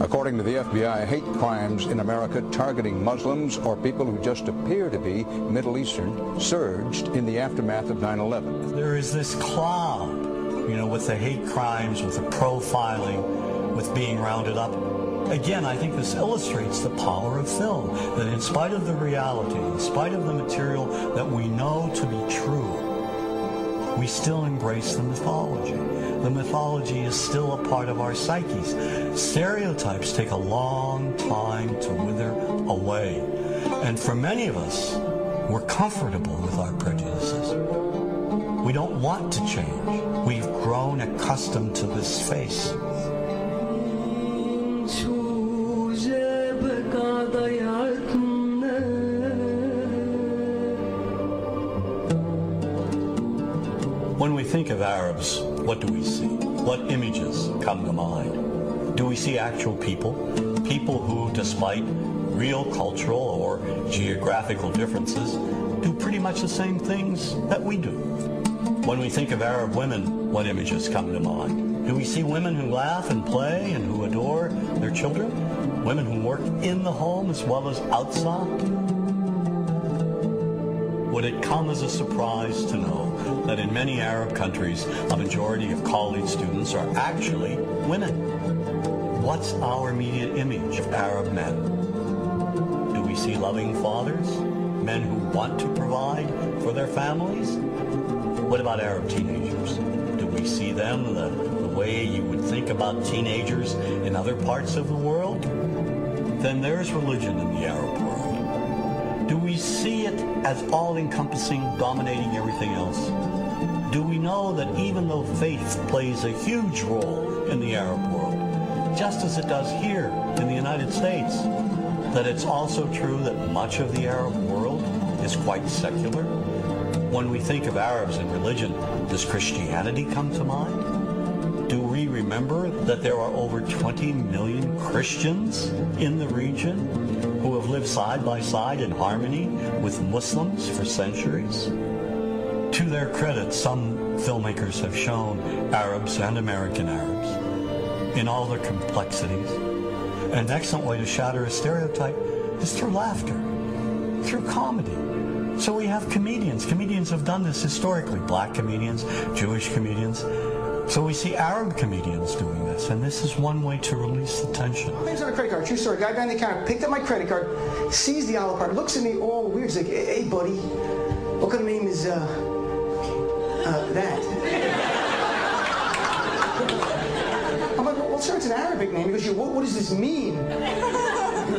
According to the FBI, hate crimes in America targeting Muslims or people who just appear to be Middle Eastern surged in the aftermath of 9/11. There is this cloud, with the hate crimes, with the profiling, with being rounded up. Again, I think this illustrates the power of film, that in spite of the reality, in spite of the material that we know to be true, we still embrace the mythology. The mythology is still a part of our psyches. Stereotypes take a long time to wither away. And for many of us, we're comfortable with our prejudices. We don't want to change. We've grown accustomed to this face. When we think of Arabs, what do we see? What images come to mind? Do we see actual people? People who, despite real cultural or geographical differences, do pretty much the same things that we do. When we think of Arab women, what images come to mind? Do we see women who laugh and play and who adore their children? Women who work in the home as well as outside? Would it come as a surprise to know that in many Arab countries, a majority of college students are actually women? What's our immediate image of Arab men? Do we see loving fathers? Men who want to provide for their families? What about Arab teenagers? Do we see them the way you would think about teenagers in other parts of the world? Then there's religion in the Arab world. Do we see it as all-encompassing, dominating everything else? Do we know that even though faith plays a huge role in the Arab world, just as it does here in the United States, that it's also true that much of the Arab world is quite secular? When we think of Arabs and religion, does Christianity come to mind? Do we remember that there are over 20 million Christians in the region who have lived side by side in harmony with Muslims for centuries? To their credit, some filmmakers have shown Arabs and American Arabs in all their complexities. An excellent way to shatter a stereotype is through laughter, through comedy. So we have comedians. Comedians have done this historically. Black comedians, Jewish comedians. So we see Arab comedians doing this, and this is one way to release the tension. My name's on a credit card, true story. Guy behind the counter picked up my credit card, sees the Olive card, looks at me all weird. He's like, hey, buddy, what kind of name is, that? I'm like, well, sir, it's an Arabic name. He goes, what does this mean?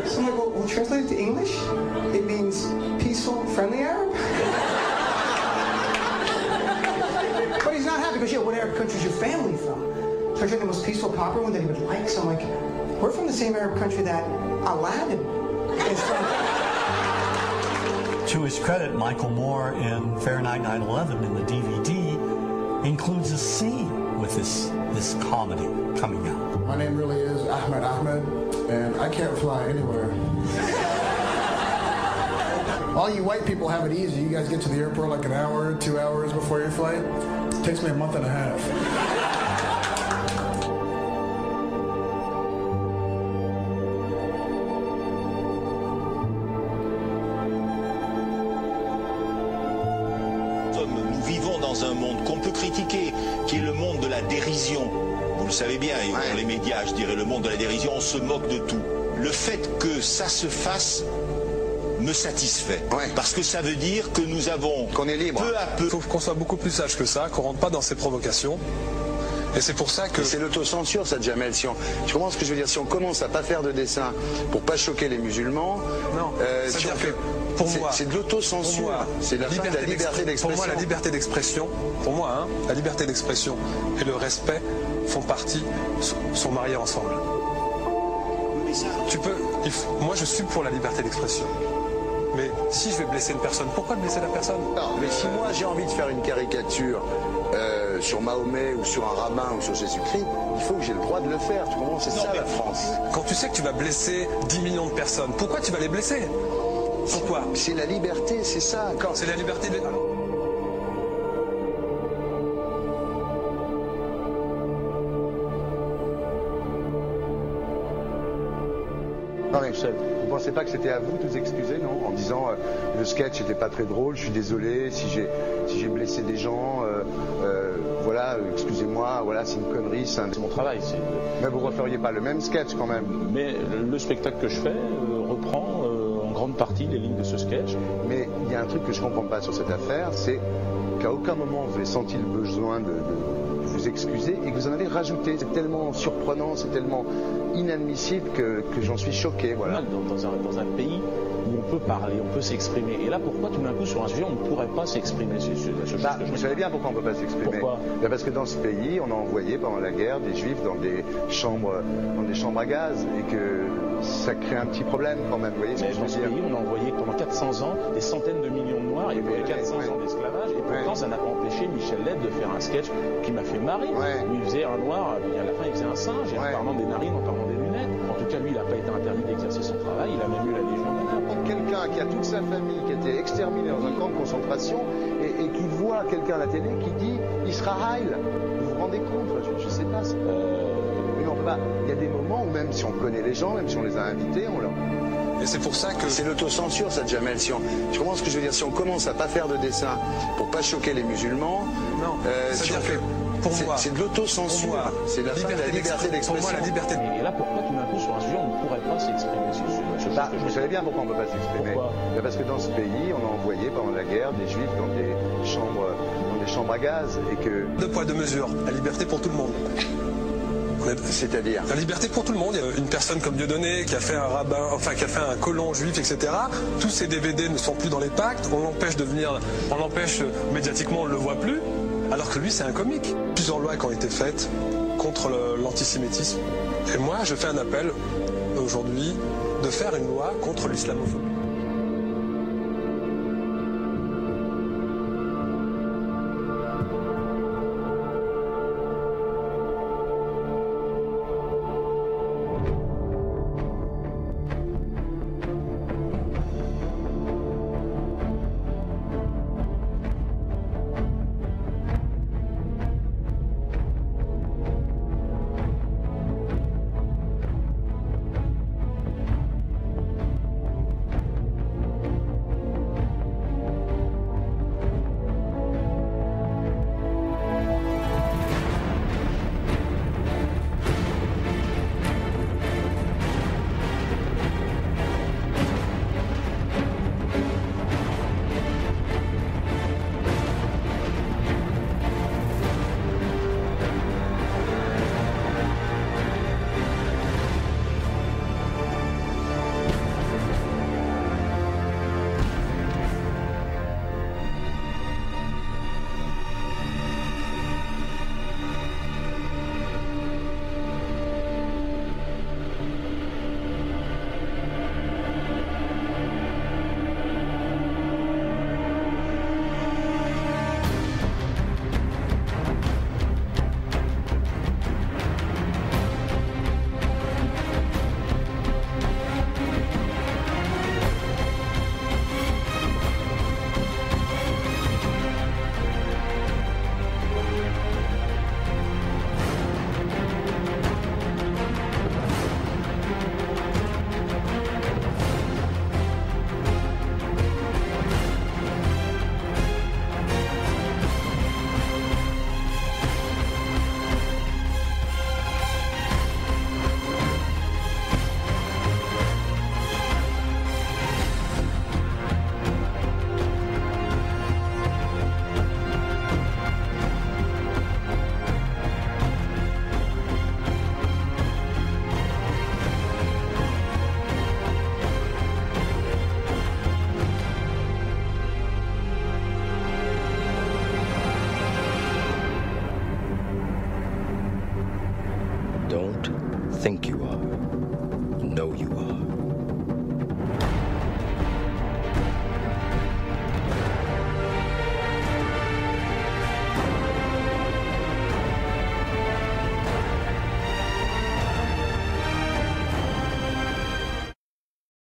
So I'm like, well, translate it to English? It means peaceful, friendly Arab? But he's not happy because, what Arab country is your family from? So I tried the most peaceful, proper one that he would like. So I'm like, we're from the same Arab country that Aladdin is from. To his credit, Michael Moore in Fahrenheit 9/11 in the DVD includes a scene with this comedy coming out. My name really is Ahmed Ahmed, and I can't fly anywhere. All you white people have it easy. You guys get to the airport like an hour, 2 hours before your flight. It takes me a month and a half. Nous vivons dans un monde qu'on peut critiquer, qui est le monde de la dérision. Vous le savez bien, dans les médias, je dirais le monde de la dérision, on se moque de tout. Le fait que ça se fasse me satisfait. Parce que ça veut dire que nous avons, qu'on est libre. Peu à peu... Il faut qu'on soit beaucoup plus sage que ça, qu'on rentre pas dans ces provocations. Et c'est pour ça que... C'est l'autocensure, ça, Jamel. Tu comprends ce que je veux dire? Si on commence à pas faire de dessin pour pas choquer les musulmans... Non, c'est-à-dire que pour moi... C'est de l'autocensure. C'est la fin de la liberté d'expression. Pour moi, la liberté d'expression, la liberté d'expression et le respect font partie, sont mariés ensemble. Moi, je suis pour la liberté d'expression. Mais si je vais blesser une personne, pourquoi blesser la personne? Non, mais si moi j'ai envie de faire une caricature sur Mahomet ou sur un rabbin ou sur Jésus-Christ, il faut que j'ai le droit de le faire. Tu comprends? C'est ça la France. Quand tu sais que tu vas blesser 10 millions de personnes, pourquoi tu vas les blesser? Pourquoi? C'est la liberté, c'est ça. C'est la liberté de... Ouais. Vous ne pensez pas que c'était à vous de vous excuser, non? En disant le sketch n'était pas très drôle, je suis désolé si j'ai blessé des gens, voilà, excusez-moi, voilà, c'est une connerie, c'est mon travail. Mais vous ne referiez pas le même sketch quand même? Mais le spectacle que je fais reprend en grande partie les lignes de ce sketch. Mais il y a un truc que je ne comprends pas sur cette affaire, c'est qu'à aucun moment vous avez senti le besoin de vous excuser et que vous en avez rajouté. C'est tellement surprenant, c'est tellement inadmissible que j'en suis choqué. Voilà. Dans un pays où on peut parler, on peut s'exprimer. Et là, pourquoi tout d'un coup, sur un sujet, on ne pourrait pas s'exprimer? Vous savez bien pourquoi on ne peut pas s'exprimer. Pourquoi? Parce que dans ce pays, on a envoyé pendant la guerre des juifs dans des chambres à gaz et que ça crée un petit problème quand même. Vous voyez ce que je veux dire? Dans ce pays, on a envoyé pendant 400 ans des centaines de millions de Noirs. Il y a eu 400 ans d'esclavage. Et pourtant, ça n'a pas empêché Michel Leb de faire un sketch qui m'a fait marrer. Où il faisait un noir, et à la fin, il faisait un singe. Et en parlant des narines, en parlant des lunettes. En tout cas, lui, il n'a pas été interdit d'exercer son travail. Il a même eu la Légion d'honneur. Quelqu'un qui a toute sa famille qui a été exterminée dans un camp de concentration et qui voit quelqu'un à la télé qui dit Israël. Vous vous rendez compte? Je ne sais pas. Mais on peut pas. Il y a des moments où même si on connaît les gens, même si on les a invités, on leur... Et c'est pour ça que... C'est l'autocensure, ça, Jamel. Je comprends ce que je veux dire. Si on commence à pas faire de dessin pour pas choquer les musulmans... Non, c'est-à-dire que pour moi... C'est de l'autocensure. C'est la liberté d'expression. Pour moi, la liberté... Et là, pourquoi tout d'un coup, sur un sujet, on ne pourrait pas s'exprimer? Vous savez bien pourquoi on ne peut pas s'exprimer. Parce que dans ce pays, on a envoyé pendant la guerre des juifs dans des chambres à gaz et que... Deux poids, deux mesures. La liberté pour tout le monde. C'est-à-dire la liberté pour tout le monde. Il y a une personne comme Dieudonné qui a fait un rabbin, enfin qui a fait un colon juif, etc. Tous ces DVD ne sont plus dans les pactes. On l'empêche de venir, on l'empêche médiatiquement, on ne le voit plus. Alors que lui, c'est un comique. Plusieurs lois qui ont été faites contre l'antisémitisme. Et moi, je fais un appel aujourd'hui de faire une loi contre l'islamophobie.